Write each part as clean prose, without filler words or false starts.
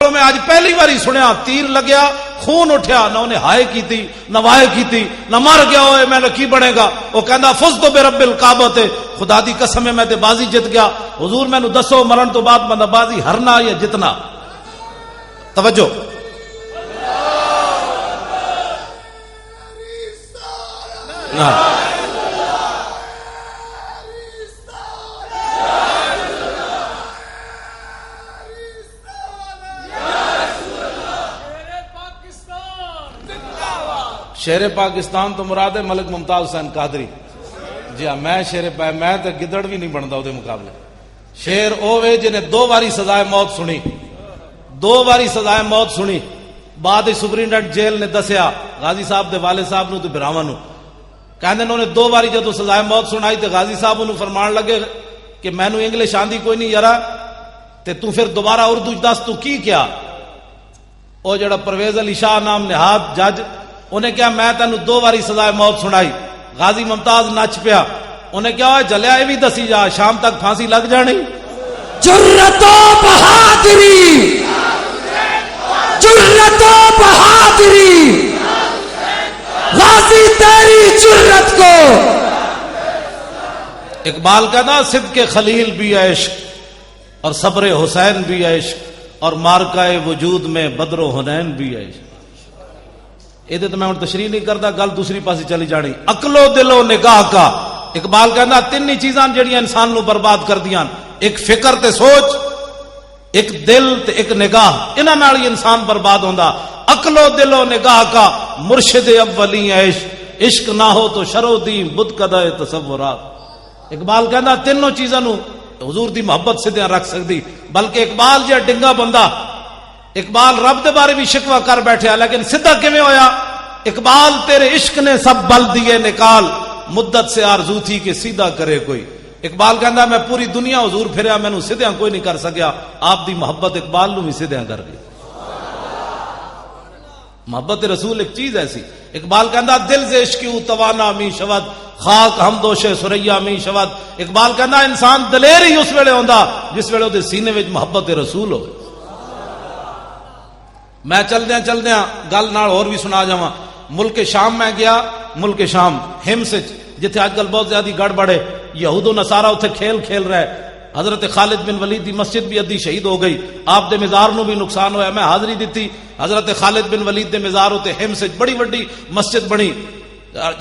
کولوں میں آج پہلی باری سنیا تیر لگیا خون اٹھیا نہ انہیں ہائے کی تھی نہ وائے کی تھی نہ مر گیا ہوئے میں نے کی بنے گا وہ کہندا فزت برب الکعبہ خدا دی قسم ہے میں تے بازی جت گیا حضور میں نو دسو مرن تو بعد بندہ بازی ہرنا یا جتنا توجہ شیر پاکستان تو مراد ہے ملک ممتاز حسین قادری جی ہاں میں شیر میں تو گدڑ بھی نہیں بنتا وہ مقابلے شیر اوے جنہیں 2 باری سزائے موت سنی 2 باری سزائے موت سنی بعد سپرنٹینڈنٹ جیل نے دسیا غازی صاحب دے والد صاحب نو تے براواں نو کہندے انہوں نے 2 باری جدو سزائے موت سنائی تے غازی صاحب انہوں فرمان لگے کہ میں نو انگلش آندی کوئی نہیں یارا تے تو پھر دوبارہ اردو دس تو کی کیا او جڑا پرویز علی شاہ نام نہاد جج انہیں کیا میں تینوں 2 باری سزائے موت سنائی غازی ممتاز نچ پیا انہیں کیا ہوا جلیا یہ بھی دسی جا شام تک پھانسی لگ جانی جرت و بہادری جرت و بہادری غازی تیری جرت کو اقبال کہتا صدق خلیل بھی عشق اور صبر حسین بھی عشق اور مارکہ وجود میں بدر و حنین بھی عشق یہ تو میں تشریح نہیں کرتا گل دوسری پاسی چلی جانی عقل و دل و نگاہ کا اقبال کہنا 3 چیزاں جڑیاں انسان نو برباد کر دیاں ایک فکر تے سوچ ایک دل تے ایک نگاہ انہاں نال ہی انسان برباد ہوندا عقل و دل و نگاہ کا مرشد اولی عشق عشق نہ ہو تو شرو دی بت قدہ تصورات اقبال کہنا 3 چیزاں نو حضور دی محبت سے دیا رکھ سکتی بلکہ اقبال جا ڈنگا بندہ اقبال رب دے بارے بھی شکوہ کر بیٹھے لیکن سدھا کیویں ہویا اقبال تیرے عشق نے سب بل دیے نکال مدت سے آرزو تھی کہ سیدھا کرے کوئی اقبال کہندا میں پوری دنیا حضور پھریا مینوں سیدھا کوئی نہیں کر سکیا آپ دی محبت اقبال نو بھی سیدھا کر گئی محبت رسول ایک چیز ایسی اقبال کہندا دل سے عشق کیوں توانا می شود خاک ہم دوش سریا می شود اقبال کہندا انسان دلیر ہی اس ویلے ہوندا جس ویلے دے سینے وچ محبت رسول ہوئے میں چلدیاں گل نال اور بھی سنا جاواں ملک شام میں گیا ملک شام ہمس جتھے آج کل بہت زیادہ گڑبڑ ہے یہود و نصارہ اتنے کھیل رہے حضرت خالد بن ولید دی مسجد بھی ادھی شہید ہو گئی آپ دے مزار نو بھی نقصان ہویا میں حاضری دیتی حضرت خالد بن ولید دے مزار ہوتے ہمس بڑی وڈی مسجد بنی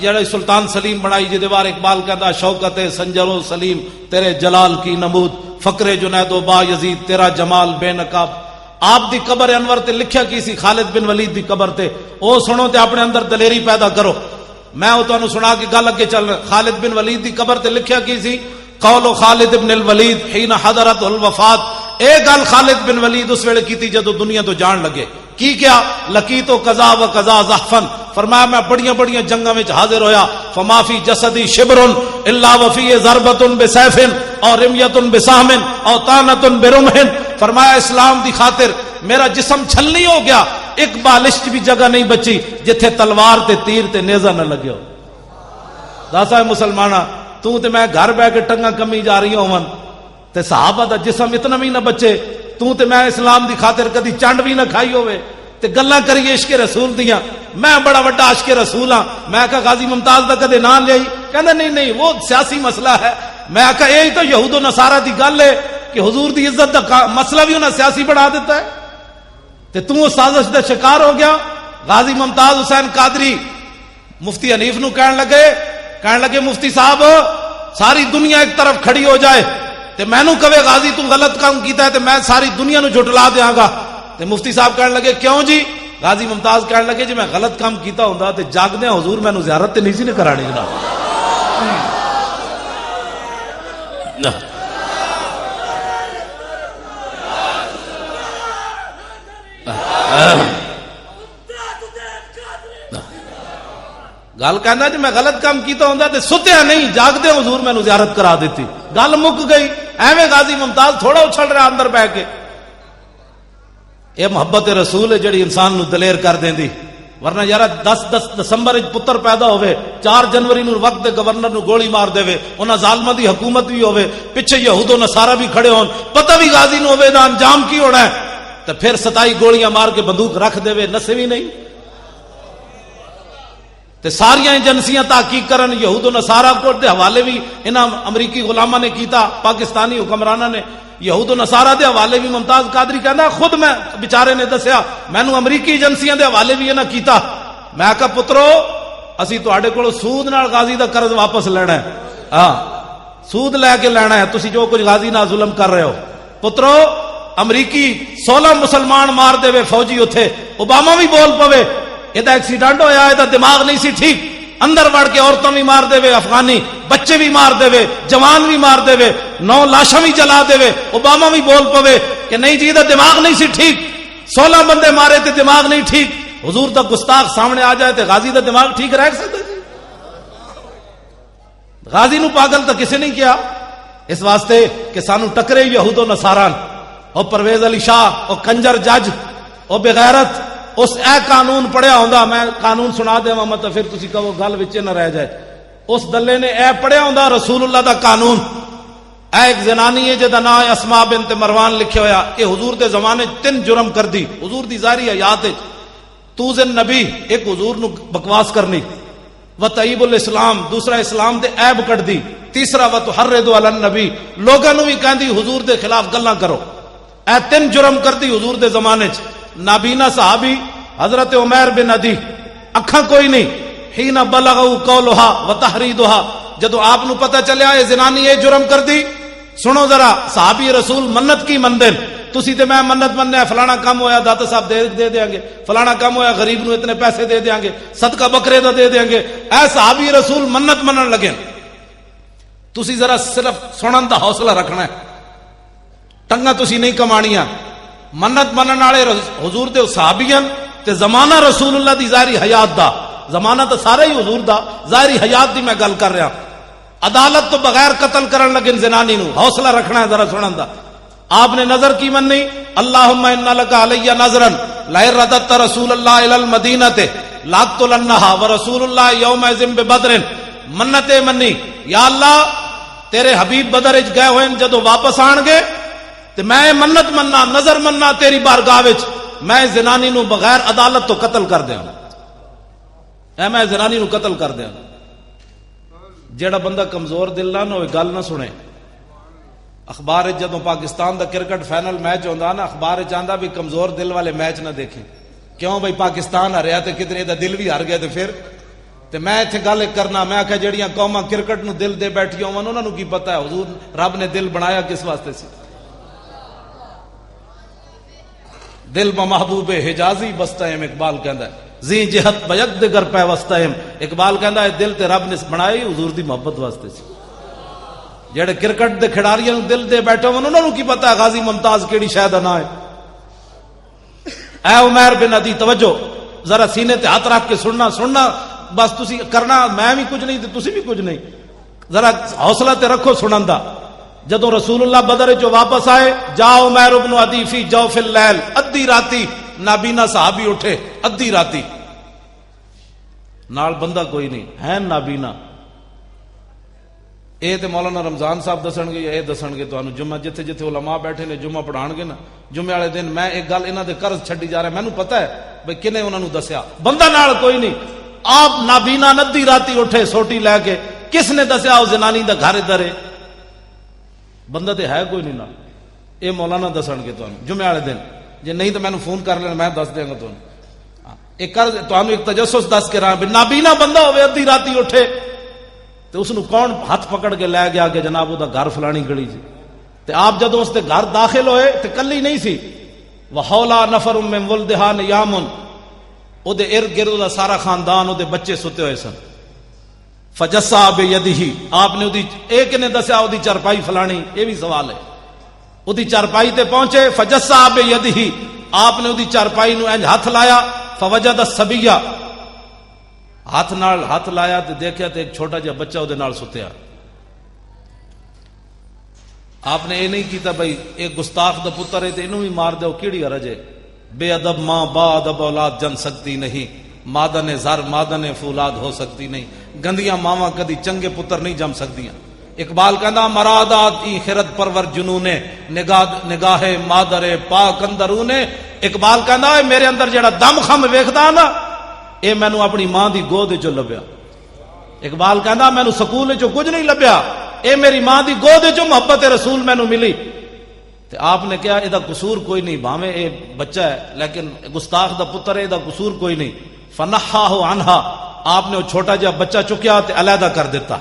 جڑا سلطان سلیم بنائی جے دیوار اقبال کہتا شوکت سنجر و سلیم تیرے جلال کی نمود فقر جنید و با یزید تیرا جمال بے نقاب آپ دی قبر انور تے لکھیا کی سی خالد بن ولید دی قبر تے او سنو تے اپنے اندر دلیری پیدا کرو میں او تانوں سنا کے گل اگے چل رہا خالد بن ولید دی قبر تے لکھیا کی سی قول خالد بن الولید حين حضرت الوفات اے گل خالد بن ولید اس ویلے کیتی جدو دنیا تو جان لگے کی کیا لقیت قضا و قضا زحفن فرمایا میں بڑیاں جنگاں وچ حاضر ہویا فما فی جسدی شبر الا وفی ضربۃ بسیف اور رمیۃ بسہم اور طعنۃ برمح فرمایا اسلام دی خاطر میرا جسم چھلنی ہو گیا ایک بالشت بھی جگہ نہیں بچی جتھے تلوار تے تیر تے نیزہ نہ لگے ہو داسا مسلمانہ تو تے میں گھر بیٹھ کے ٹنگا کمی جا رہی ہوں تے صحابہ دا جسم اتنا بھی نہ بچے تو تے میں اسلام دی خاطر کدی چنڈ بھی نہ کھائی ہوئے تے گلاں کریے عشق رسول دیاں میں بڑا بڑا عاشق رسول ہاں میں کہا غازی ممتاز دا کدے نام لئی کہندا نہیں وہ سیاسی مسئلہ ہے میں کہا یہی تو یہود و نصارہ دی گل ہے کہ حضور دی عزت دا مسئلہ بھی انہاں سیاسی بنا دیتا ہے تے تو سازش دا شکار ہو گیا غازی ممتاز حسین قادری مفتی حنیف نو کہن لگے مفتی صاحب ساری دنیا ایک طرف کھڑی ہو جائے تے میں نو کہے غازی تو غلط کام کیتا ہے تے میں ساری دنیا نو جھٹلا دیاں گا تے مفتی صاحب کہن لگے کیوں جی غازی ممتاز کہن لگے جی میں غلط کام کیتا ہوندا تے جاگدے حضور میں نو زیارت تے نہیں سی نے کرانی جناب گل کہنا جی میں غلط کام کیتا ہوندا تے ستیا نہیں جاگدے حضور میں نو زیارت کرا دیتی گل مک گئی ایویں غازی ممتاز تھوڑا اچھل رہا اندر بیٹھ کے یہ محبت رسول ہے جڑی انسان نو دلیر کر دیندی ورنہ یار 10 دسمبر پتر پیدا ہوئے 4 جنوری نو وقت دے گورنر نو گولی مار دے انہاں ظالماں دی حکومت بھی ہوئے پیچھے یہود و نصارہ بھی کھڑے ہون پتہ بھی غازی نو ہوئے دا انجام کی ہونا ہے تو پھر 27 گولیاں مار کے بندوق رکھ دے وے نسے بھی نہیں. تے ساریاں ایجنسیاں تحقیق کرن یہود و نصارہ کو دے حوالے بھی انہاں امریکی غلاماں نے کیتا, پاکستانی حکمراناں نے یہود و نصارہ دے حوالے بھی. ممتاز قادری کہندا خود میں بیچارے نے دسیا مینوں امریکی ایجنسیاں دے حوالے بھی انہاں کیتا. میں کہا پترو اسی تواڈے کولوں سود نال غازی دا قرض واپس لینا ہے, ہاں سود لے کے لینا ہے, تسی جو کچھ غازی نال ظلم کر رہے ہو. پترو امریکی 16 مسلمان مار دے وے فوجی اتھے, اوباما بھی بول پوے یہ ایکسیڈنٹ ہویا ہے, دماغ نہیں سی ٹھیک, اندر وڑ کے عورتوں بھی مار دے وے, افغانی بچے بھی مار دے وے, جوان بھی مار دے وے, 9 لاشاں بھی جلا دے وے. اوباما بھی بول پوے کہ نہیں جی دماغ نہیں سی ٹھیک, 16 بندے مارے تے دماغ نہیں ٹھیک. حضور دا گستاخ سامنے آ جائے تے غازی دا دماغ ٹھیک رہ سکتا جی؟ غازی نو پاگل تو کسی نہیں کیا, اس واسطے کہ سانو ٹکرے یہود و نصاران. اور پرویز علی شاہ اور کنجر جج اور بغیرت اس اے قانون پڑھیا ہوندا, میں قانون سنا دے مت پھر تسی کہو گل وچ نہ رہ جائے. اس دلے نے اے پڑھیا ہوندا رسول اللہ دا قانون. اے ایک زنانی ہے جدا نام اسماء بنت مروان لکھیا ہویا, کہ حضور دے زمانے 3 جرم کر دی حضور دی ظاہری حیات وچ. توزن نبی ایک حضور نو بکواس کرنی, وطیب الاسلام دوسرا اسلام دے عیب کٹ دی, تیسرا وتحرض علی النبی لوگاں نو بھی کہندی حضور دے خلاف گلاں کرو. اے 3 جرم کر دی حضور دے زمانے چ. نابینا صحابی حضرت عمیر بن عدی, اکھاں کوئی نہیں, حین بلغوا قولھا وتحریدھا, جدو آپ نو پتہ چلیا اے زنانی اے جرم کر دی. سنو ذرا, صحابی رسول منت کی مندن, تسی تے میں منت مننے فلانا کام ہویا داتا صاحب دے دیاں گے, فلانا کام ہویا غریب نو اتنے پیسے دے دیاں گے, صدقہ بکرے دا دے دیاں گے. اے صحابی رسول منت منن لگے. تسی ذرا صرف سنن دا حوصلہ رکھنا ہے, ٹنگا تسی نہیں کمانیاں. منت منن والے حضور دے صحابیاں تے زمانہ رسول اللہ دی ظاہری حیات دا, زمانہ تو سارا ہی حضور دا, ظاہری حیات دی میں گل کر رہا. عدالت تو بغیر قتل کرن لگے زنانی نو, حوصلہ رکھنا ہے ذرا سنن دا. آپ نے نظر کی مننی, اللہم انا لک علی نظرا لئن رددت رسول اللہ الی المدینہ لاقتلنھا ورسول اللہ یومئذ ببدر. منت منی, یا اللہ تیرے حبیب بدر وچ گئے ہوئے جدو واپس آن گے تے میں منت مننا نظر مننا تیری بارگاہ وچ, میں زنانی نو بغیر عدالت تو قتل کر دیاں. اے میں زنانی نو قتل کر دیاں. جیڑا بندہ کمزور دل نہ ہوئے گل نہ سنے. اخبار جدوں پاکستان دا کرکٹ فائنل میچ ہوندا نا, اخبار چاہندا بھی کمزور دل والے میچ نہ دیکھیں. کیوں بھائی پاکستان ہریا تے کدھر دا دل بھی ہار گیا تے پھر تے میں ایتھے گل کرنا, میں آکھیا جڑیاں قوماں کرکٹ نو دل دے بیٹھیاں ہون انہاں نو کی پتہ ہے حضور رب نے دل بنایا کس واسطے سی. دل بمحبوب حجازی بستہم, اقبال کہندا ہے زی جہت بیک دگر پہ وستہم. اقبال کہندا ہے دل تے رب نے بنائی حضور دی محبت واسطے سی. جڑے کرکٹ دے کھڑاریاں نو دل دے بیٹھے ہون انہاں نو کی پتہ ہے غازی ممتاز کیڑی شے دا نام ہے. اے عمیر بن عدی توجہ ذرا سینے تے ہاتھ رکھ کے سننا بس تسی کرنا, میں بھی کچھ نہیں تے تسی بھی کچھ نہیں, ذرا حوصلہ تے رکھو سنن دا. جدوں رسول اللہ بدر جو واپس آئے, جا عمیر بن عدی فی جوف اللیل, ادھی راتی نابینا صحابی اٹھے, ادھی راتی نال بندہ کوئی نہیں ہے نابینا. اے تے مولانا رمضان صاحب دسن گے, اے دسن گے تانوں جمعہ جتھے جتھے علماء بیٹھے نے جمعہ پڑھان گے نا, جمعے والے دن میں ایک گل انہاں دے قرض چھڈی جا رہا, مینوں پتہ ہے بھئی کنے انہاں نوں دسیا, بندہ نال کوئی نہیں. آپ نابینا ندی راتی اٹھے سوٹی لے کے, کس نے دسیا او زنانی دا گھر ادھر ہے, بندہ تے ہے کوئی نہیں نال. اے مولانا دسن گے تانوں جمعے والے دن, جے نہیں تو مینوں فون کر لینا میں دس دیاں گا تانوں. ایک قرض تانوں ایک تجسس دس کے رہا, نابینا بندہ ہوے ادھی راتی اٹھے تو اس نو کون ہاتھ پکڑ کے لے گیا کہ جناب وہ دا گھر فلانی گلی جی. تے آپ جدوں اس دے گھر داخل ہوئے تے کلی نہیں سی, وحولا نفر من ولدھا نیامن, او دے ارد گرد دا سارا خاندان او دے بچے ستے ہوئے سن. فجسا بیدہ, آپ نے ایک نے دسیا او دی چرپائی فلانی, یہ بھی سوال ہے. او دی چرپائی تے پہنچے, فجسا بیدہ, آپ نے او دی چرپائی نو انج ہاتھ لایا, فوجد الصبیہ, ہاتھ نال ہاتھ لایا تے دیکھیا تے ایک چھوٹا جہا بچہ او دے نال ستیا. آپ نے یہ نہیں کیتا بھائی ایک گستاخ دا پتر ہے تے اینوں بھی مار دو, کیڑی حرج ہے. بے ادب ماں با ادب اولاد جن سکتی نہیں, مادن زر مادن فولاد ہو سکتی نہیں. گندیاں ماواں کدی چنگے پتر نہیں جم سکدیاں. اقبال کہندا مرادات ای خرد پرور جنونے نگاہ مادر پاک اندرونے. اقبال کہندا اے میرے اندر جڑا دم خم ویکھدا نا اے مینوں اپنی ماں دی گود وچوں لبیا. اقبال کہندا مینوں سکول وچوں کچھ نہیں لبیا, اے میری ماں دی گود وچوں محبت رسول مینوں ملی. تے آپ نے کہا اے دا قصور کوئی نہیں, بھاویں اے بچہ ہے لیکن گستاخ دا پتر ہے, اے دا قصور کوئی نہیں. فنحاہ عنہا, آپ نے وہ چھوٹا جہا بچہ چکیا تے علیحدہ کر دیتا.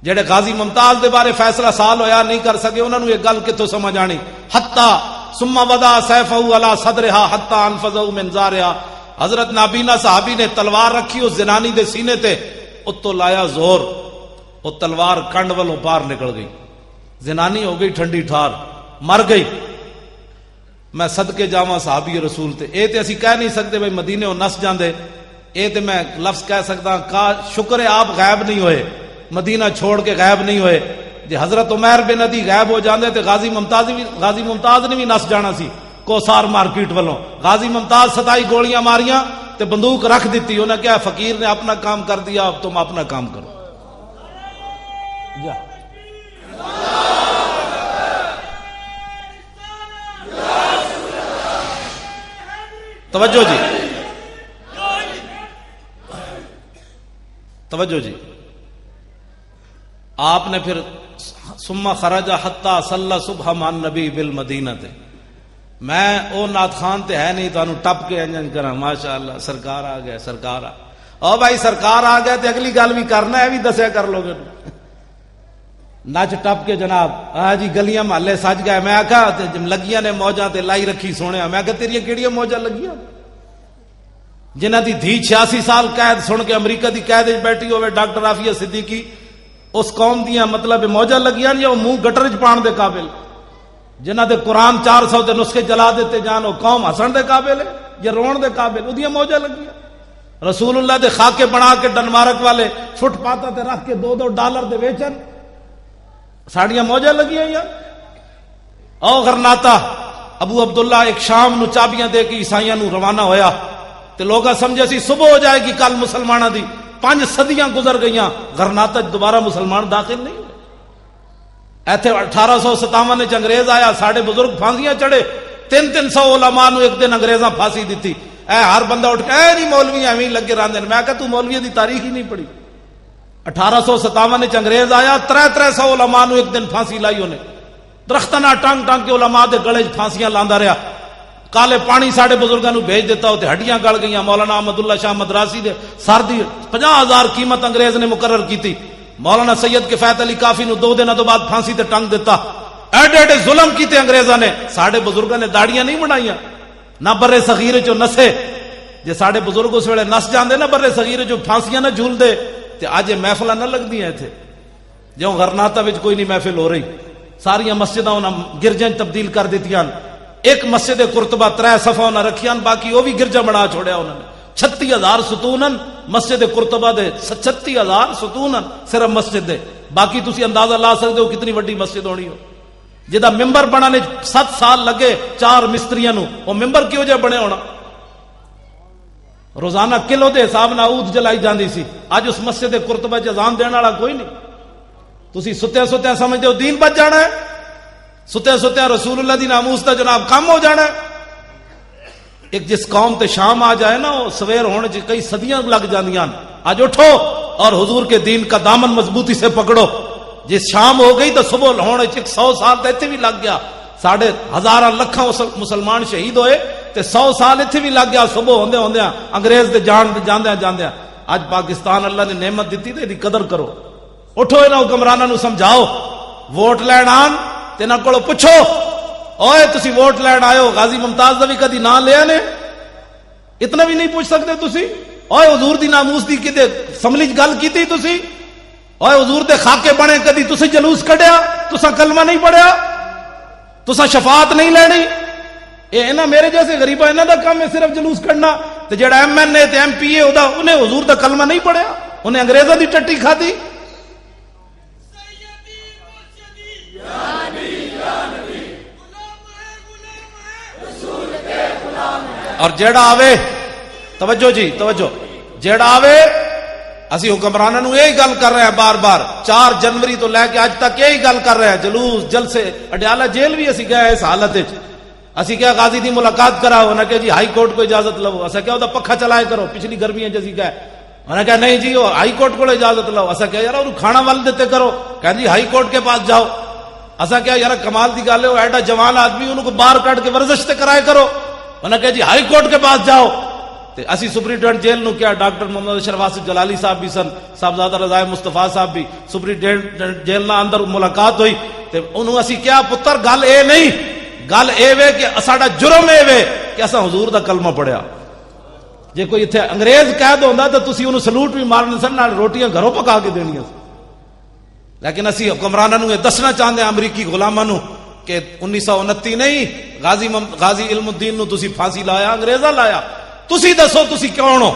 جڑے غازی ممتاز دے بارے فیصلہ سال ہویا نہیں کر سکے, انہوں نے یہ گل کتوں سمجھ آنی. حتی ثم وضع سیفہ علی صدرہا حتی انفذہ من زارہا. حضرت نابینا صحابی نے تلوار رکھی اس زنانی دے سینے تے, اتو لایا زور, وہ تلوار کنڈ والوں پار نکل گئی. زنانی ہو گئی ٹھنڈی ٹھار, مر گئی. میں صدقے جاواں صحابی رسول تے. اے تے اسی کہہ نہیں سکتے بھئی مدینے ہو نس جاندے, اے تے میں لفظ کہہ سکتا کا شکر ہے آپ غائب نہیں ہوئے, مدینہ چھوڑ کے غائب نہیں ہوئے. جی حضرت عمیر بن عدی غائب ہو جاندے تے غازی ممتاز نے بھی نس جانا سی کوسار مارکیٹ والوں. غازی ممتاز 27 گولیاں ماریاں تے بندوق رکھ دیتی. انہیں کیا فقیر نے اپنا کام کر دیا, اب تم اپنا کام کرو. جا توجہ جی, توجہ جی. آپ نے پھر ثم خرج حتی صلی صبح مع النبی بالمدینہ تے. میں او نات خان تے ہے نہیں تانوں ٹپ کے انجن کراں ماشاءاللہ سرکار آ گئے, سرکار آ او بھائی سرکار آ گئے تے اگلی گل بھی کرنا ہے, بھی دسیا کر لو گے. نچ ٹپ کے جناب ہاں جی گلیاں محلے سج گئے. میں آکھا لگیاں نے موجاں تے لائی رکھی سونے. میں کہا تیریاں کیڑیاں موجاں لگیاں جنہ دی دھی 86 سال قید سن کے امریکہ دی قید وچ بیٹھی ہوئے ڈاکٹر عافیہ صدیقی, اس قوم دیاں مطلب موجاں لگیاں یا وہ منہ گٹر وچ پان دے قابل, جنہ دے قرآن 400 دے نسخے جلا دیتے جان, وہ قوم ہسن دے قابل ہے یا رون دے قابل؟ اودیاں موجاں لگیاں. رسول اللہ دے خاکے بنا کے ڈنمارک والے فٹ پاتاں تے رکھ کے $2 دے ویچن, ساڑیاں موجاں لگیاں یا او غرناطہ. ابو عبداللہ ایک شام نو چابیاں دے کے عیسائیاں نو روانہ ہویا تے لوگا سمجھے سی صبح ہو جائے گی کل مسلمانہ دی. 5 صدیاں گزر گئیاں, غرناطہ دوبارہ مسلمان داخل نہیں ہوئے. ایتھے 1857 وچ انگریز آیا, ساڑے بزرگ پھانسیاں چڑھے. 300 علماء نو ایک دن انگریزاں پھانسی دیتی. اے ہر بندہ اٹھ کے اے نہیں مولوی ایویں لگے رہندے. میں کہا تو مولوی دی تاریخ ہی نہیں پڑھی. 1857 وچ انگریز آیا, 300 علماء نو ایک دن پھانسی لائی انہیں. درختاں نال ٹانگ ٹانگ کے علماء دے گلے پھانسیاں لاندا رہیا. کالے پانی ساڑے بزرگاں نو بھیج دیتا ہوتے, ہڈیاں گل گئیاں. مولانا احمد اللہ شاہ مدراسی دے سر دی 50,000 قیمت انگریز نے مقرر کیتی. مولانا سید کفایت علی کافی نو 2 دنوں تو بعد پھانسی تے ٹنگ دیتا. ایڈے ایڈے ظلم کیتے انگریزاں نے. ساڑے بزرگاں نے داڑیاں نہیں بنائیاں, نہ برے صغیر چو نسے. جے ساڑے بزرگ اس ویلے نس جاندے نا برے صغیر چو پھانسیاں نہ جھول دے تے اج محفلاں نہ لگدیاں ایتھے. جو غرناطہ وچ کوئی نہیں محفل ہو رہی, ساریاں مسجداں انہاں گرجاں تبدیل کر دتیاں. ایک مسجد قرطبہ 3 صفحہ انہاں رکھیاں, باقی وہ بھی گرجا بنا چھوڑیا انہوں نے. 36,000 ستونن مسجد قرطبہ دے, 36,000 ستونن صرف مسجد دے. باقی تسی اندازہ لا سکتے ہو کتنی وڈی مسجد ہونی ہو. جدا ممبر بنانے 7 سال لگے 4 مستریاں نو, وہ ممبر کیوں جے بنے ہونا؟ روزانہ کلو دے حساب نال عود جلائی جاندی سی. اج اس مسجد قرطبہ چ اذان دین والا کوئی نہیں. تسی ستیا ستیا سمجھتے ہو دین بچ جانا ہے, ستیا ستیا رسول اللہ دی ناموس دا جناب کم ہو جانا ہے. ایک جس قوم تے شام آ جائے نا, وہ سویر ہونے چ کئی صدیاں لگ جاندیاں. آج اٹھو اور حضور کے دین کا دامن مضبوطی سے پکڑو. جس شام ہو گئی تو صبح ہونے چ 100 سال تے ایتھے بھی لگ گیا. ساڑھے ہزاراں لکھاں مسلمان شہید ہوئے تے 100 سال ایتھے بھی لگ گیا. صبح ہوندے ہوندے انگریز دے جاندے جاندے. اج پاکستان اللہ نے نعمت دیتی تے دی قدر کرو. اٹھو انہاں حکمراناں نو سمجھاؤ, ووٹ لین آن تے نہ کولو پوچھو, اوئے تسی ووٹ لین آئے ہو, غازی ممتاز دا بھی کدی نام لیا نے؟ اتنا بھی نہیں پوچھ سکتے تسی؟ اوئے حضور دی ناموس دی کدے اسمبلی چ گل کیتی تسی؟ اوئے حضور دے خاکے بنے کدی تسی جلوس کڈیا؟ تساں کلمہ نہیں پڑھیا؟ تساں شفاعت نہیں لینی؟ اے انہاں میرے جیسے غریباں انہاں دا کام ہے صرف جلوس کڈنا. تے جڑا ایم این اے تے ایم پی اے ہودا انہیں حضور دا کلمہ نہیں پڑھیا, انہیں انگریزاں دی ٹٹی کھادی. اور جیڑا آوے, توجہ جی توجہ, جیڑا آوے اسی حکمرانوں نو یہی گل کر رہے ہیں بار بار، 4 جنوری تو لے کے اج تک یہی گل کر رہے ہیں، جلوس جلسے، اڈیالہ جیل بھی اسی گئے اس حالت وچ، اسی کیا غازی دی ملاقات کراؤ، انہاں کہ جی ہائی کورٹ کو اجازت لو، اسا کیا دا پکھا چلائے کرو، پچھلی گرمیاں جسی گئے، انہاں کہا نہیں جی وہ ہائی کورٹ کو اجازت لو، اسا کیا یار انہوں کھانا ول دیتے کرو، کہا جی ہائی کورٹ کے پاس جاؤ، اسا کیا یار کمال دی گل ہے وہ ایڈا جوان آدمی انہوں کو باہر کٹ کے ورزش تے کرائے کرو، انہاں کہا جی ہائی کورٹ کے پاس جاؤ، تے اسی سپرنٹینڈنٹ جیل نو کیا ڈاکٹر محمد اشرف آصف جلالی صاحب بھی سن، صاحبزادہ رضا مصطفیٰ صاحب بھی، سپرنٹینڈنٹ جیل نہ اندر ملاقات ہوئی، تے انہوں اسی کیا پتر گل اے نہیں، گل اے وے کہ ساڈا جرم اے وے کہ اساں حضور دا کلمہ پڑھیا، جے کوئی ایتھے انگریز قید ہوندا تے تسی انہوں سلوٹ بھی مارنے سن، نال روٹیاں گھروں پکا کے دینیاں سن، لیکن اسی حکمراناں نوں یہ دسنا چاہندے ہیں امریکی غلاماں نوں کہ 1929 نہیں غازی علم الدین نوں تسی پھانسی لایا، انگریزاں لایا، تسی دسو تسی کون ہو،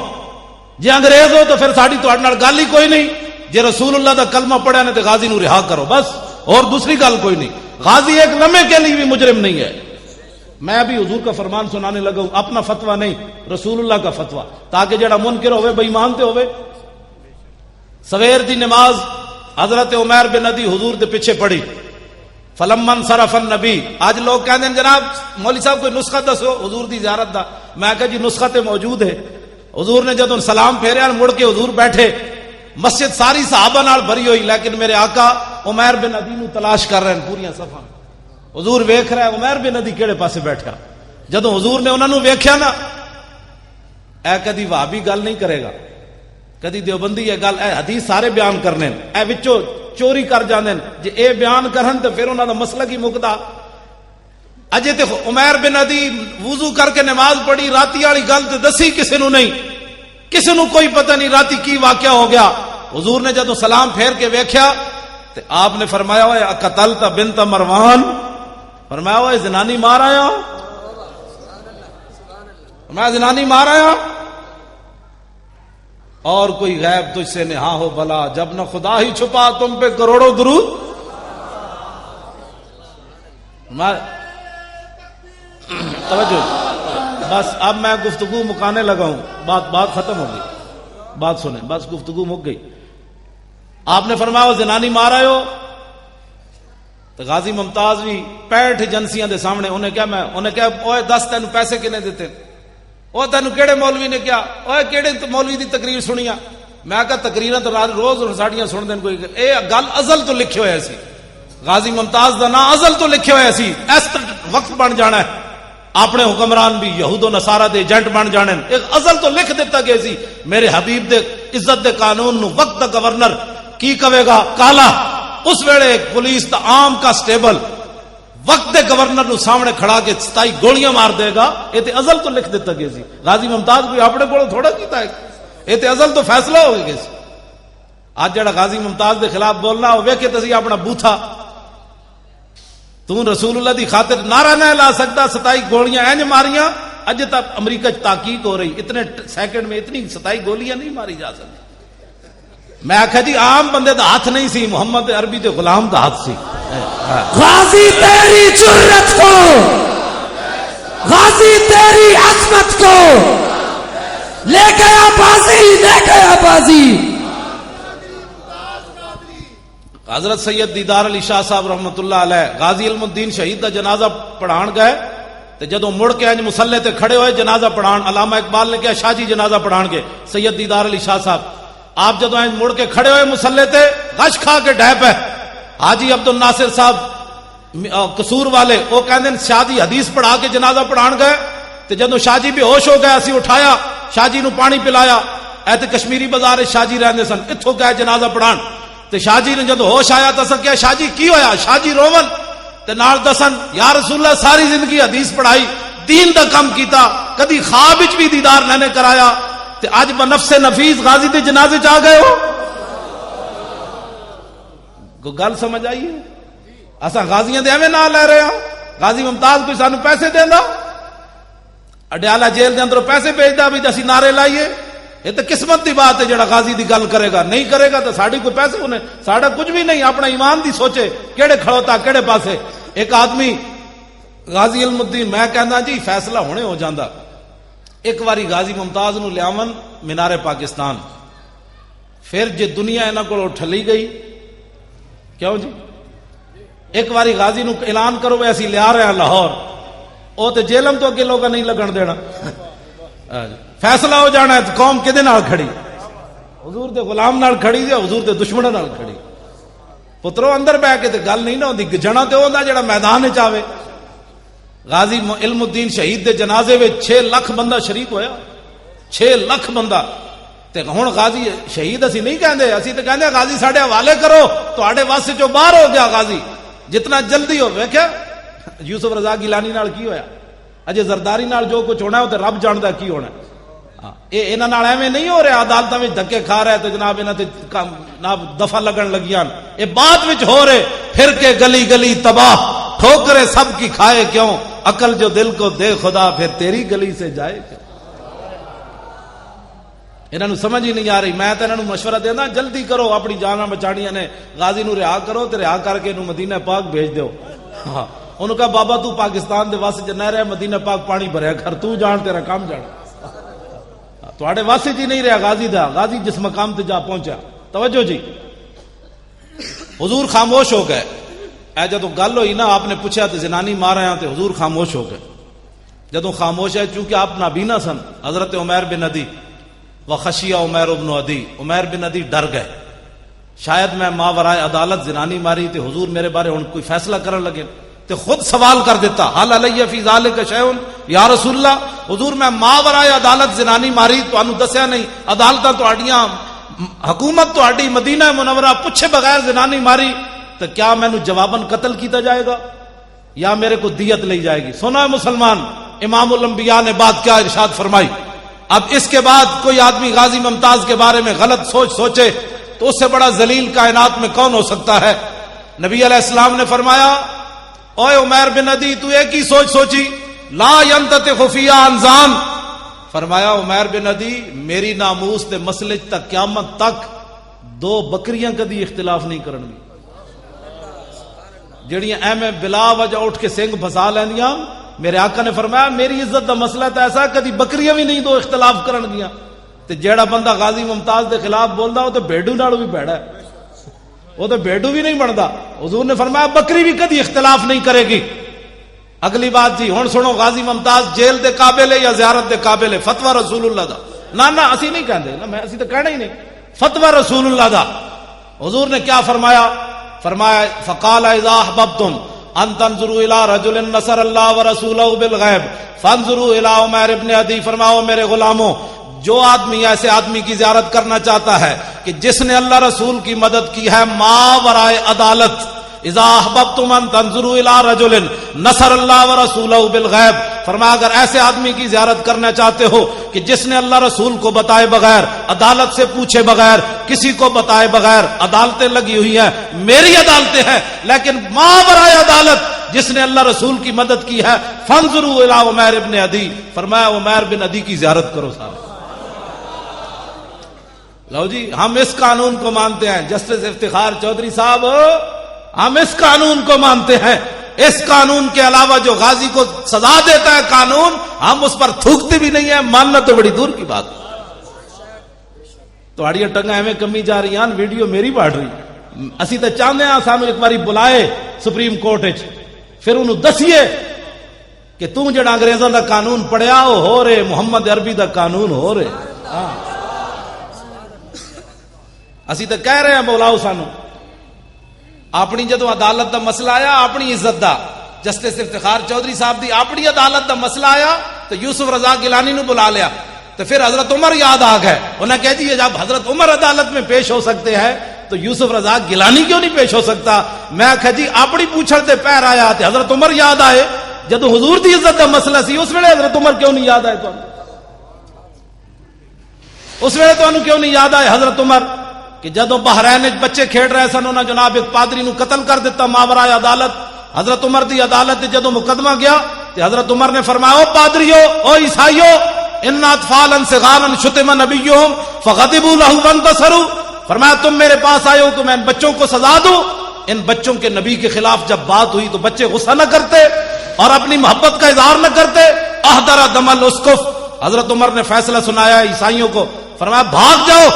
جے انگریز ہو تو پھر ساڈی تہاڈے نال گل ہی کوئی نہیں، جے رسول اللہ دا کلمہ پڑھیا نے تے غازی نوں رہا کرو بس، اور دوسری گل کوئی نہیں، غازی ایک لمحے کے لیے بھی مجرم نہیں ہے۔ میں ابھی حضور کا فرمان سنانے لگا ہوں، اپنا فتویٰ نہیں، رسول اللہ کا فتویٰ، تاکہ جڑا منکر ہوئے بے ایمان تے ہوئے۔ سویر دی نماز حضرت عمیر بن ندی حضور دے پیچھے پڑھی، فلما انصرف النبی، آج لوگ کہتے ہیں جناب مولوی صاحب کوئی نسخہ دسو حضور دی زیارت دا، میں کہا جی نسخہ تے موجود ہے، حضور نے جدوں سلام پھیریا مڑ کے حضور بیٹھے، مسجد ساری صحابہ نال بھری ہوئی، لیکن میرے آقا عمیر بن ندی نو تلاش کر رہے ہیں پوریاں صفاں، حضور ویکھ رہا ہے عمیر بن ندی کیڑے پاسے بیٹھا، جدوں حضور نے انہاں نو ویکھیا نا، اے کدی وہابی گل نہیں کرے گا، کدی دیوبندی ہے گل، اے حدیث سارے بیان کرنے، اے وچوں چوری کر جاندے جے اے بیان کرن تے پھر انہاں دا مسئلہ کی مکدا، اجے تے عمیر بن ندی وضو کر کے نماز پڑھی، راتی والی گل تے دسی کسے نو نہیں، کسے نو کوئی پتہ نہیں راتی کی واقعہ ہو گیا، حضور نے جدوں سلام پھیر کے ویکھیا تے آپ نے فرمایا ہوئے قتلت بنت مروان، فرمایا ہوئے زنانی مار آیا، فرمایا زنانی مار آیا، اور کوئی غیب تجھ سے نہا ہو بھلا، جب نہ خدا ہی چھپا تم پہ کروڑوں درود، توجہ بس اب میں گفتگو مکانے لگا ہوں، بات ختم ہو گئی، بات سنیں بس گفتگو مک گئی۔ آپ نے فرمایا زنانی مار آئے ہو، تو غازی ممتاز بھی 65 ایجنسیاں دے سامنے انہیں کیا اوے دس تینوں پیسے کنے دیتے، وہ تینوں کیڑے مولوی نے کیا، اوے کیڑے مولوی دی تقریر سنیا، میں کہا تقریراں تو روز ساڈیاں سن دین، کوئی اے گل ازل تو لکھے ہوئے سی، غازی ممتاز دا نا ازل تو لکھے ہوئے سی، اس وقت بن جانا ہے، اپنے حکمران بھی یہود و نصارہ دے ایجنٹ بن جانے، ایک ازل تو لکھ دیتا گیا سی، میرے حبیب دے عزت دے قانون نو وقت دا گورنر کی کہے گا کالا، اس ویلے ایک پولیس دا عام کا سٹیبل وقت دے گورنر نو سامنے کھڑا کے 27 گولیاں مار دے گا، یہ تے ازل تو لکھ دیتا گیا سی، غازی ممتاز کوئی اپنے کو تھوڑا کیتا ہے، یہ تے ازل تو فیصلہ ہو گیا سی۔ آج جڑا غازی ممتاز دے خلاف بولنا ہو ویکھے تسی اپنا بوتھا، تو رسول اللہ دی خاطر نعرہ نہ لا سکتا، 27 گولیاں اینج ماریاں، اج تک امریکہ تحقیق ہو رہی، اتنے سیکنڈ میں اتنی 27 گولیاں نہیں ماری جا سکتی۔ میں آخا جی عام بندے دا ہاتھ نہیں سی، محمد عربی دے غلام دا ہاتھ سی۔ غازی تیری جرت کو، غازی تیری عظمت کو لے گیا بازی، لے گیا بازی۔ حضرت سید دیدار علی شاہ صاحب رحمت اللہ علیہ غازی علم الدین شہید دا جنازہ پڑھان گئے، تے جدوں مڑ کے انج مصلے تے کھڑے ہوئے جنازہ پڑھان، علامہ اقبال نے کہا شاہ جی جنازہ پڑھان گے، سید دیدار علی شاہ صاحب آپ جدوں انج مڑ کے کھڑے ہوئے مصلے تے غش کھا کے ڈہ پے، حاجی عبد الناصر صاحب قصور والے وہ کہندے شاہ جی حدیث پڑھا کے جنازہ پڑھان گئے، تے جدوں شاہ جی بے ہوش ہو گئے اسی اٹھایا، شاہ جی نو پانی پلایا، اے تے کشمیری بازار شاہ جی رہندے سن، اتھوں گئے جنازہ پڑھان، تے شاہ جی نے جدو ہوش آیا تو کیا شاہ جی کی ہویا، شاہ جی روون تے نال دسن یا رسول اللہ ساری زندگی حدیث پڑھائی، دین دا کم کیتا، کدی خواب وچ بھی دیدار نہ نے کرایا، تے اج بنفس نفیس غازی دے جنازے چ آ گئے ہو۔ کو گل سمجھ آئی ہے؟ اساں غازیاں دے ایویں نہ لے رہے ہاں، غازی ممتاز کوئی سانو پیسے دیندا، اڈیالہ جیل دے اندروں پیسے بھیجدا بھی اسی نعرے لائیے، یہ تو قسمت دی بات ہے جڑا غازی دی گل کرے گا، نہیں کرے گا تو ساڑی کوئی پیسے انہیں، ساڑا کچھ بھی نہیں، اپنا ایمان دی سوچے کیڑے کھڑوتا کیڑے پاسے۔ ایک آدمی غازی علم الدین میں کہنا جی فیصلہ ہونے ہو جاندہ، ایک واری غازی ممتاز نو لیاون مینار پاکستان، پھر جی دنیا انہاں کو ٹھلی گئی کیوں جی ایک باری غازی نو اعلان کرو وے اسی لیا رہے ہیں لاہور او تے جیلم تو اگے لوگا نہیں لگن دینا فیصلہ ہو جانا ہے تو قوم کدے نال کھڑی حضور دے غلام نال کھڑی تے حضور دے دشمناں نال کھڑی پترو اندر بہ کے تے گل نہیں نہ ہوندی جنا تے ہوندا جڑا میدان وچ آوے غازی علم الدین شہید دے جنازے وچ 6 لاکھ بندہ شریک ہویا 6 لاکھ بندہ تے ہن غازی شہید اسی نہیں کہندے اسی تے کہندے غازی ساڈے حوالے کرو تواڈے واسطے جو باہر ہو گیا غازی جتنا جلدی ہو ویکھیا یوسف رضا گیلانی نال کی ہویا اجے زرداری نال جو کچھ ہونا ہے وہ تے رب جاندا کی ہونا ہے اے انہاں نال ایویں نہیں ہو رہا عدالتاں وچ دھکے کھا رہا ہے تے جناب انہاں تے جناب دفع لگن لگیاں اے بعد وچ ہو رہے پھر کے گلی گلی تباہ ٹھوکرے سب کی کھائے کیوں عقل جو دل کو دے خدا پھر تیری گلی سے جائے کیوں انہاں نوں سمجھ ہی نہیں آ رہی میں تے انہاں نوں مشورہ دیندا جلدی کرو اپنی جاناں بچاڑیاں نے غازی نوں رہا کرو تے رہا کر کے انہوں مدینہ پاک بھیج دیو ہاں انہوں کہا بابا تو پاکستان دے واسطے نہ رہے مدینہ پاک پانی بھریا گھر تو جان تیرا کام جان تواڈے واسطے جی نہیں رہا غازی دا غازی جس مقام تے جا پہنچا توجہ جی حضور خاموش ہو گئے اے جدوں گل ہوئی نا آپ نے پوچھا تے زنانی مارا ہیں تے حضور خاموش ہو گئے جدوں خاموش ہے چونکہ آپ نابینا سن حضرت عمیر بن عدی وخشیہ عمیر بن عدی عمیر بن عدی ڈر گئے شاید میں ماورائے عدالت زنانی ماری تے حضور میرے بارے ہن کوئی فیصلہ کرن لگے تے خود سوال کر دیتا حل علیہ فی ذالک شیء یا رسول اللہ حضور میں ماورائے عدالت زنانی ماری تانوں دسیا نہیں عدالتاں تہاڈیاں حکومت تہاڈی مدینہ منورہ پوچھے بغیر زنانی ماری تو کیا مینوں جواباً قتل کیتا جائے گا یا میرے کو دیت لی جائے گی سنا ہے مسلمان امام الانبیاء نے بات کیا ارشاد فرمائی اب اس کے بعد کوئی آدمی غازی ممتاز کے بارے میں غلط سوچے تو اس سے بڑا ذلیل کائنات میں کون ہو سکتا ہے نبی علیہ السلام نے فرمایا اوے عمیر بن عدی تو ایک ہی سوچی لا ينتطق فی انزان فرمایا عمیر بن عدی میری ناموس تے مسئلے تک قیامت تک 2 بکریاں کدی اختلاف نہیں کرن گی جڑیاں ایویں بلا وجہ اٹھ کے سنگ پھسا لیندیاں میرے آقا نے فرمایا میری عزت دا مسئلہ تو ایسا کدی بکریاں بھی نہیں 2 اختلاف کرن گیاں تے جیڑا بندہ غازی ممتاز دے خلاف بولدا وہ تے بھیڈو نال بھی بھڑا ہے وہ تو بھیڈو بھی نہیں بنتا حضور نے فرمایا بکری بھی کدی اختلاف نہیں کرے گی اگلی بات جی ہن سنو غازی ممتاز جیل دے قابل ہے یا زیارت دے قابل ہے فتوی رسول اللہ دا نہ اسی نہیں کہندے نا میں اسی تو کہنا ہی نہیں فتوی رسول اللہ دا حضور نے کیا فرمایا فقال اذا احببتم ان تنظروا الى رجل نصر اللہ ورسولہ بالغیب فانظروا الى عمیر ابن عدی فرماؤ میرے غلاموں جو آدمی ایسے آدمی کی زیارت کرنا چاہتا ہے کہ جس نے اللہ رسول کی مدد کی ہے ماورائے عدالت اذا احببتم ان تنظروا الى رجل نصر اللہ ورسولہ بالغیب فرمایا اگر ایسے آدمی کی زیارت کرنا چاہتے ہو کہ جس نے اللہ رسول کو بتائے بغیر عدالت سے پوچھے بغیر کسی کو بتائے بغیر عدالتیں لگی ہوئی ہیں میری عدالتیں ہیں لیکن ماورائے عدالت جس نے اللہ رسول کی مدد کی ہے فانظروا الى عمیر ابن عدی فرمایا عمیر بن عدی کی زیارت کرو صاحب لو جی ہم اس قانون کو مانتے ہیں جسٹس افتخار چودھری صاحب ہم اس قانون کو مانتے ہیں اس قانون کے علاوہ جو غازی کو سزا دیتا ہے قانون ہم اس پر تھوکتے بھی نہیں ہیں ماننا تو بڑی دور کی بات تہاڑی ٹنگا ایویں کمی جا رہی ہیں ویڈیو میری بڑھ رہی اسی تو چاہتے ہیں سانو ایک باری بلائے سپریم کورٹ پھر انہوں دسیے کہ تم جڑا انگریزاں دا قانون پڑھیا وہ ہو رہے محمد عربی دا قانون ہو رہے اسی تو کہہ رہے ہیں بولاؤ سانو اپنی جدو عدالت دا مسئلہ آیا اپنی عزت دا جسٹس افتخار چودھری صاحب دی اپنی عدالت دا مسئلہ آیا تو یوسف رضا گیلانی نو بلا لیا تو پھر حضرت عمر یاد آ گئے انہیں کہہ دیے جب حضرت عمر عدالت میں پیش ہو سکتے ہیں تو یوسف رضا گیلانی کیوں نہیں پیش ہو سکتا میں کہا جی اپنی پوچھل تے پیر آیا تے حضرت عمر یاد آئے جدو حضور دی عزت دا مسئلہ سی اس ویلے حضرت عمر کیوں نہیں یاد آئے تو اس ویلے تو کیوں نہیں یاد آئے حضرت عمر کہ جدو بحرین بچے کھیڑ رہے سن انہوں نے جناب ایک پادری نو قتل کر دیتا ماورائے عدالت حضرت عمر دی عدالت جدو مقدمہ گیا تو حضرت عمر نے فرمایا او پادریو او عیسائیو ان اطفالا صغارا شتم نبیہم فغضبوا له وانتصروا فرمایا تم میرے پاس آئے ہو تو میں ان بچوں کو سزا دوں ان بچوں کے نبی کے خلاف جب بات ہوئی تو بچے غصہ نہ کرتے اور اپنی محبت کا اظہار نہ کرتے احضر دم الاسقف حضرت عمر نے فیصلہ سنایا عیسائیوں کو فرمایا بھاگ جاؤ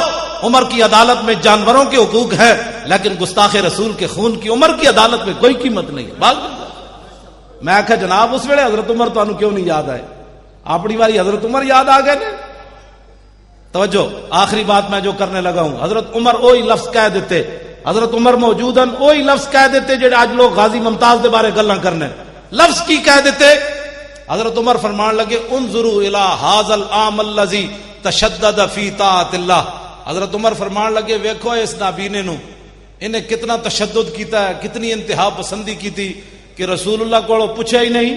عمر کی عدالت میں جانوروں کے حقوق ہے، لیکن گستاخ رسول کے خون کی عمر کی عدالت میں کوئی قیمت نہیں ہے۔ میں آخا جناب اس ویلے حضرت عمر تانوں کیوں نہیں یاد آئے؟ اپنی باری حضرت عمر یاد آ گئے نے۔ توجہ، آخری بات میں جو کرنے لگا ہوں، حضرت عمر وہی لفظ کہہ دیتے، حضرت عمر موجود ہیں وہی لفظ کہہ دیتے جڑے آج لوگ غازی ممتاز دے بارے گلاں کرنے، لفظ کی کہہ دیتے۔ حضرت عمر فرمان لگے انظروا الی ھذا العام الذی تشدد فی طاعت اللہ۔ حضرت عمر فرمان لگے ویکھو اس نابینے نو، انہیں کتنا تشدد کیتا ہے، کتنی انتہا پسندی کی تھی کہ رسول اللہ کو پوچھا ہی نہیں۔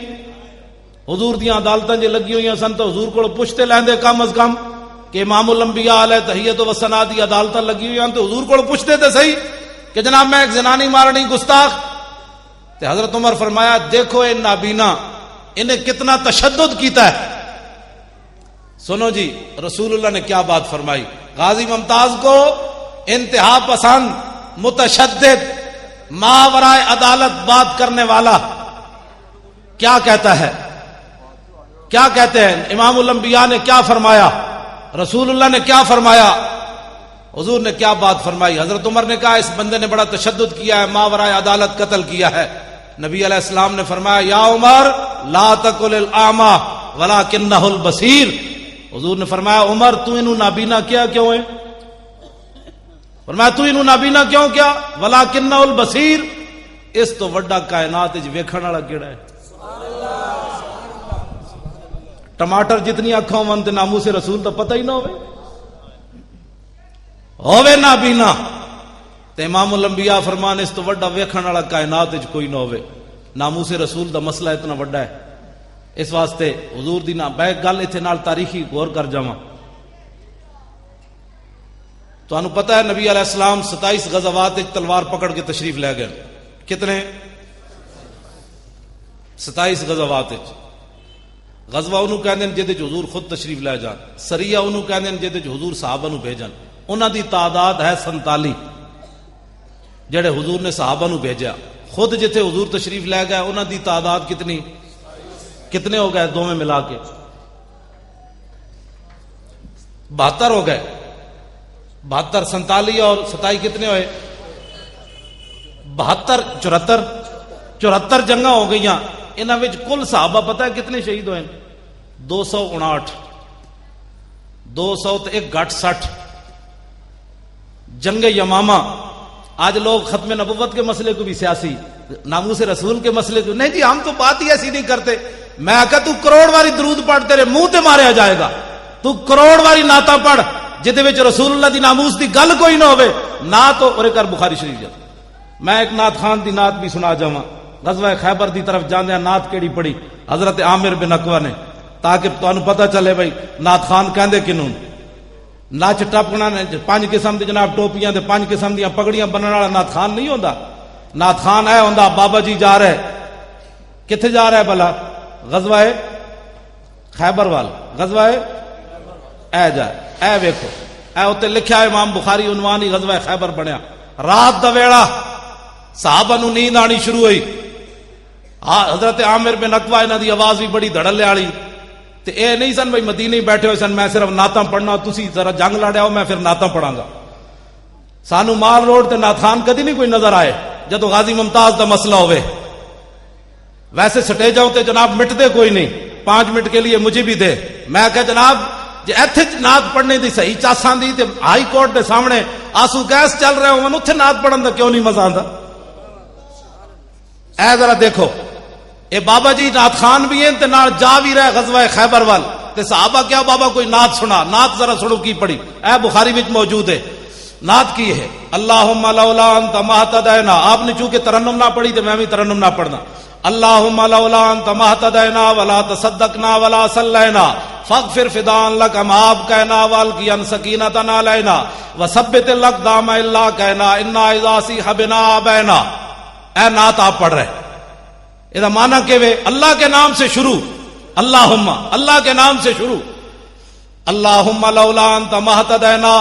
حضور دیاں عدالتاں جے لگی ہوئی سن تو حضور کو پوچھتے لیندے کم از کم کہ امام الانبیاء علیہ تحیت و ثنا دی عدالتاں لگی ہوئی ہیں تو حضور کو پوچھتے تھے صحیح کہ جناب میں ایک زنانی مارنی گستاخ۔ تو حضرت عمر فرمایا دیکھو اے نابینا انہیں کتنا تشدد کیتا ہے۔ سنو جی رسول اللہ نے کیا بات فرمائی، غازی ممتاز کو انتہا پسند، متشدد، ماورائے عدالت بات کرنے والا کیا کہتا ہے، کیا کہتے ہیں؟ امام الانبیاء نے کیا فرمایا، رسول اللہ نے کیا فرمایا، حضور نے کیا بات فرمائی؟ حضرت عمر نے کہا اس بندے نے بڑا تشدد کیا ہے، ماورائے عدالت قتل کیا ہے۔ نبی علیہ السلام نے فرمایا یا عمر لا تقل الاعمى ولکنہ البصیر۔ حضور نے فرمایا عمر تو انہوں نابینا کیا کیوں ہے؟ فرمایا تو انہوں نابینا کیوں کیا؟ ولکنہ البصیر، اس تو وڈا کائنات وچ ویکھن والا کیڑا ہے؟ ٹماٹر جتنی اکھاں ہون تے ناموس رسول تو پتہ ہی نہ ہوے نابینا تے امام الانبیاء فرمان اس تو وڈا ویکھن والا کائنات وچ کوئی نہ ہوے۔ ناموس رسول دا مسئلہ اتنا وڈا ہے، اس واسطے حضور دی نا بیک گل ایتھے نال تاریخی غور کر جاواں۔ تانوں پتہ ہے نبی علیہ السلام 27 غزوات وچ تلوار پکڑ کے تشریف لے گئے، کتنے؟ 27 غزوات وچ۔ غزوہ انہوں کہندے جے وچ حضور خود تشریف لے جان، سریہ انہوں کہندے جے وچ حضور صحابہ نو بھیجن، انہاں دی تعداد ہے 47 جڑے حضور نے صحابہ نو بھیجا۔ خود جتھے حضور تشریف لے گئے انہاں دی تعداد کتنی؟ کتنے ہو گئے دونوں ملا کے؟ 72 ہو گئے۔ 72 47 اور 27 کتنے ہوئے؟ 72 74 جنگاں ہو گئیاں۔ انہاں وچ کل صحابہ پتہ ہے کتنے شہید ہوئے؟ 259۔ 200 تے ایک گھٹ 60۔ جنگ یمامہ، آج لوگ ختم نبوت کے مسئلے کو بھی سیاسی، ناموس رسول کے مسئلے کو نہیں جی ہم تو بات ہی ایسی نہیں کرتے۔ میں آکا تو کروڑ واری درود پڑھ تیرے منہ تے ماریا جائے گا، تو کروڑ واری نعتاں پڑھ جدے وچ رسول اللہ دی ناموس دی گل کوئی نہ ہوے، نعت اور کر بخاری شریف جا۔ میں ایک نعت خان دی نعت بھی سنا جاواں، غزوہ خیبر دی طرف جاندیاں نعت کیڑی پڑھی حضرت عامر بن عقبہ نے، تاکہ تانوں پتہ چلے بھائی نعت خان کہندے کنوں۔ نچ ٹپنا 5 قسم دی جناب ٹوپیاں تے 5 قسم دیاں پگڑیاں بننے والا نعت خان نہیں ہوندا۔ نعت خان اے ہوندا بابا جی جا رہے، کتھے جا رہا ہے بھلا؟ غزوہ خیبر وال، غزوہ اے جا اے ویکھو اے اوتے لکھیا ہے امام بخاری عنوان ہی غزوہ خیبر بنیا۔ رات دا ویڑا صحابہ نو نیند آنی شروع ہوئی، حضرت عامر بن عقبہ انہاں دی آواز بھی بڑی دھڑلے والی، تے اے نہیں سن بھائی مدینے بیٹھے ہوئے سن میں صرف نعتاں پڑھنا، تسی ذرا جنگ لڑیا ہو میں پھر نعتاں پڑھاں گا۔ سانو مال روڈ تے نعت خان کدی نہیں کوئی نظر آئے جدو غازی ممتاز دا مسئلہ ہوئے۔ ویسے سٹیجاں تے جناب مٹتے کوئی نہیں، 5 منٹ کے لیے مجھے بھی دے۔ میں کہ جناب جے ایتھے نعت پڑھنے دی صحیح چاساں دی تے ہائی کورٹ دے سامنے آنسو گیس چل رہے ہون اوتھے نعت پڑھن دا کیوں نہیں مزہ آندا؟ اے ذرا دیکھو اے بابا جی نعت خان بھی ہیں تے نال جا بھی رہے غزوہ خیبر وال، تے صحابہ کیا بابا کوئی نعت سنا، نعت ذرا سنو کی پڑھی، اے بخاری وچ موجود ہے۔ نعت کی ہے اللہم لولا انت ما اہتدینا، آپ نے چونکہ ترنم نہ پڑھی تو میں بھی ترنم نہ پڑھنا۔ اللہم لولا انت ما اہتدینا ولا تصدقنا ولا صلینا فاغفر فداء لک، معاف کہنا والقیا سکینۃ علینا وثبت الاقدام الا کہنا انا اذا صیح بنا ابینا۔ اے نعت آپ پڑھ رہے، یہ معنی کہ اللہ کے نام سے شروع، اللہم اللہ کے نام سے شروع، اللہم لولا انت ما اہتدینا،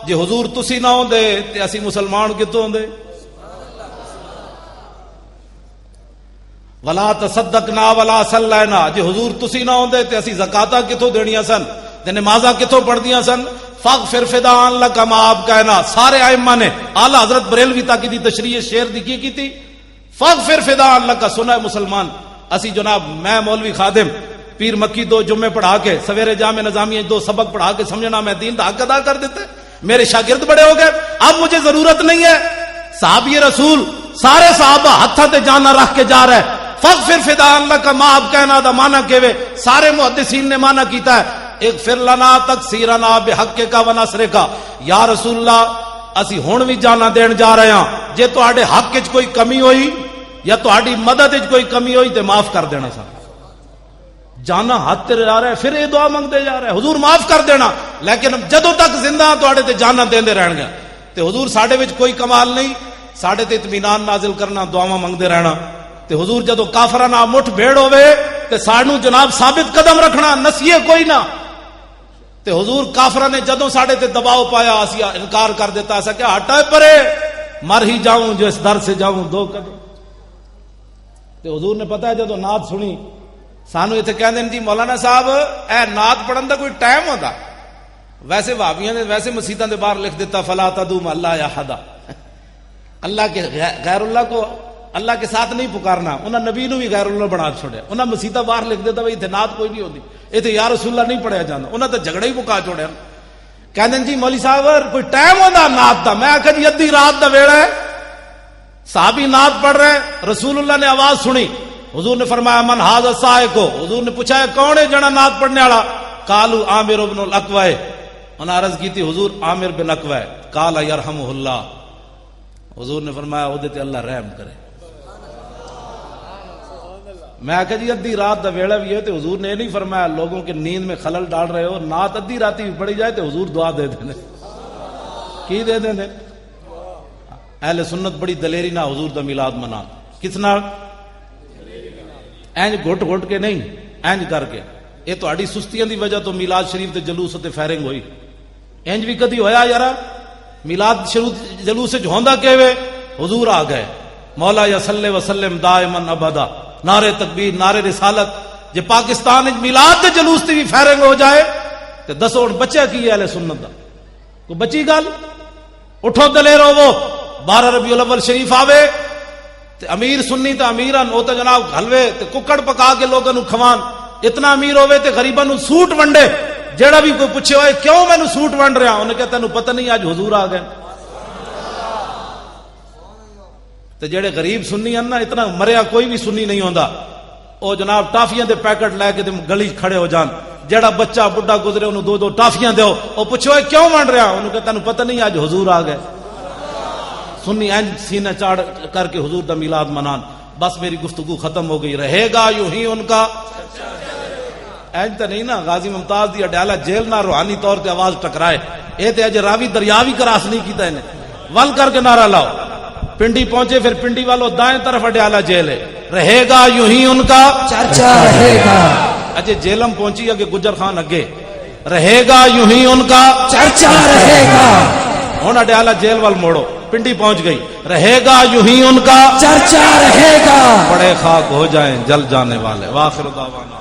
جے حضور تسی نہ ہوندے تے اسی مسلمان کتوں ہوندے؟ ولا تصدقنا ولا صلینا، جے حضور تسی نہ ہوندے تے اسی زکاتاں کتوں دینیاں سن تے نمازاں کتوں پڑھدیاں سن؟ فاغفر فدان لک ما آپ کہنا. سارے ائمہ نے اعلی حضرت بریلوی تک دی تشریح شعر دی کی تھی. فاغفر فدان لک سنا مسلمان. اسی جناب میں مولوی خادم پیر مکی 2 جمعے پڑھا کے سویرے جامع نظامیہ 2 سبق پڑھا کے سمجھنا میں دین دا حق ادا کر دیتے. میرے شاگرد بڑے ہو گئے, اب مجھے ضرورت نہیں ہے. صحابی رسول سارے صحابہ ہتھاں تے جانا رکھ کے جا رہے. فاغفر فدان لک ما آپ کہنا دا معنی کیوے سارے محدثین نے معنی کیتا ہے. ایک فر لنا تکسیرنا بحق کا و نصر کا. یا رسول اللہ اسی ہن بھی جانا دین جا رہے ہاں, جے تواڈے حق وچ کوئی کمی ہوئی یا تواڈی مدد وچ کوئی کمی ہوئی تے معاف کر دینا. سا جانا ہاتھ تے جا رہا ہے, پھر یہ دعا منگتے جا رہے حضور معاف کر دینا, لیکن جدوں تک زندہ تواڈے تے جانا دیندے رہن گے. تے حضور ساڈے وچ کوئی کمال نہیں, ساڈے تے اطمینان نازل کرنا, دعاواں منگتے رہنا. تے حضور جدوں کافراں نال مٹھ بھیڑ ہوے تے سانو جناب ثابت قدم رکھنا, نسیے کوئی نہ. تے حضور کافراں نے جدوں ساڈے تے دباؤ پایا اسی انکار کر دیتا, ایسا کہ ہٹا پرے مر ہی جاؤں جو اس در سے جاؤں 2 قدم. تے حضور نے پتا ہے جدوں نعت سنی سانو اتنے کہہ دیں جی مولانا صاحب اے نعت پڑھن دا کوئی ٹائم ہوتا. ویسے بھابیاں نے ویسے مسیتاں دے باہر لکھ دیتا فلا تدعو اللہ یا حدا, اللہ کے غیر اللہ کو اللہ کے ساتھ نہیں پکارنا. انہاں نبی نو بھی غیر اللہ بنا چھوڑیا. انہاں مسیتاں باہر لکھ دیتا بھائی اتنے نعت کوئی نہیں ہوتی, اتنے یا رسول اللہ نہیں پڑھیا جاتا. انہاں تے جھگڑے ہی مکا چھوڑیا. کہندے جی مولوی صاحب کوئی ٹائم ہوتا نعت دا. میں آکھا جی ادھی رات دا ویڑا ہے, صحابی نعت پڑھ رہے, رسول اللہ نے آواز سنی, حضور نے فرمایا من ھذا السائق. حضور نے پوچھا ہے کون ہے جنا نعت پڑھنے والا؟ قالوا عامر بن الاقوع. انہوں نے عرض کی تھی حضور عامر بن اقوع. قال یرحمہ اللہ. حضور نے فرمایا اودے تے اللہ رحم کرے. میں کہا جی ادھی رات دا ویڑا بھی ہے تو حضور نے یہ نہیں فرمایا لوگوں کے نیند میں خلل ڈال رہے ہو, نعت ادھی راتی بھی پڑھی جائے تو حضور دعا دے دیں. کی دے دیں؟ اہل سنت بڑی دلیری نہ حضور دا میلاد منا. کس نال؟ اینج گھٹ گھٹ کے نہیں, اینج کر کے. یہ تہاڈی سستیاں دی وجہ تو میلاد شریف تے جلوس تے فائرنگ ہوئی. اینج بھی کدی ہویا یارا میلاد شریف جلوس وچ ہوندا کیویں؟ حضور آ گئے مولا یا صلی وسلم دائما ابدا, نعرے تکبیر نعرے رسالت. جے پاکستان وچ میلاد دے جلوس تے بھی فائرنگ ہو جائے تے دسو ہن بچیا کی ہے اہل سنت دا؟ کوئی بچی گل؟ اٹھو دلیر ہوو. 12 ربیع الاول شریف آوے تے امیر سنی تے امیران او تے جناب حلوے تے ککڑ پکا کے لوگاں نو کھوان. اتنا امیر ہوے تے غریباں نو سوٹ ونڈے. جیڑا بھی کوئی پوچھے ہوئے کیوں مینوں سوٹ ونڈ رہا, انہیں کہا تینوں پتہ نہیں اج حضور آ گئے. تے جیڑے غریب سنی ہیں نا, اتنا مریا کوئی بھی سنی نہیں ہوندا, او جناب ٹافیاں دے پیکٹ لے کے گلی کھڑے ہو جان. جیڑا بچہ بڈھا گزرے انہوں 2 ٹافیاں دیو, او پوچھے ہوئے کیوں ونڈ رہا, انہوں کہا تینوں پتہ نہیں اج حضور آ گئے. سنی اینج سینہ چاڑ کر کے حضور دا میلاد منان. بس میری گفتگو ختم ہو گئی. رہے گا یوں ہی ان کا اینج تو نہیں نا غازی ممتاز دی اڈیالہ جیل نہ روحانی طور تے آواز ٹکرائے. اے تے اج راوی دریا بھی کراس نہیں کیتا انہیں. ول کر کے نعرہ لاؤ. پنڈی پہنچے پھر پنڈی والوں دائیں طرف اڈیالہ جیل ہے. رہے گا یوں ہی ان کا چرچا رہے گا. اجے جیلم پہنچی اگے گجر خان اگے. رہے گا یوں ہی ان کا چرچا رہے گا. ہن اڈیالہ جیل وال موڑو. پنڈی پہنچ گئی. رہے گا یوں ہی ان کا چرچا رہے گا. بڑے خاک ہو جائیں جل جانے والے. واخر دعوانا